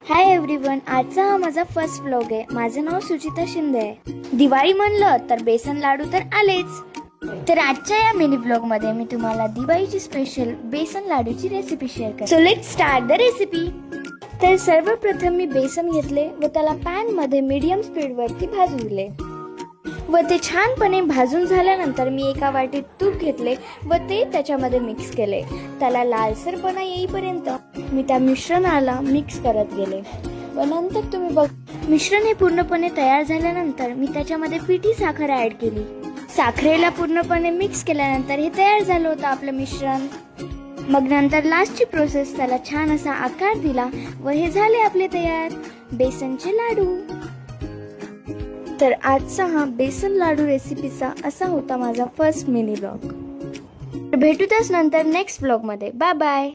Hi everyone, आजचा हा माझा फर्स्ट व्लॉग आहे. माझं नाव सुचिता शिंदे आहे. दिवाळी म्हणलं तर बेसन लाडू तर आलेच. तर आजच्या या मिनी व्लॉग मध्ये मी तुम्हाला दिवाळीची स्पेशल बेसन लाडूची रेसिपी शेअर करते. So let's start the recipe. तर सर्वप्रथम मी बेसन घेतले व त्याला पॅन मध्ये मीडियम स्पीड वरती भाजू दिले व ते छानपणे भाजून झाल्यानंतर मी एका वाटीत तूप घेतले व ते त्याच्यामध्ये मिक्स केले. त्याला लालसरपणा येईपर्यंत मी त्या मिश्रणाला मिक्स करत गेले व नंतर तुम्ही बघ मिश्रण हे पूर्णपणे तयार झाल्यानंतर मी त्याच्यामध्ये पिठी साखर ऍड केली. साखरेला पूर्णपणे मिक्स केल्यानंतर हे तयार झालं होतं आपलं मिश्रण. मग नंतर लास्टची प्रोसेस, त्याला छान असा आकार दिला व हे झाले आपले तयार बेसनचे लाडू. तर आजचा हा बेसन लाडू रेसिपीचा असा होता माझा फर्स्ट मिनी व्लॉग. भेटूतच नंतर नेक्स्ट व्लॉग मध्ये. Bye bye.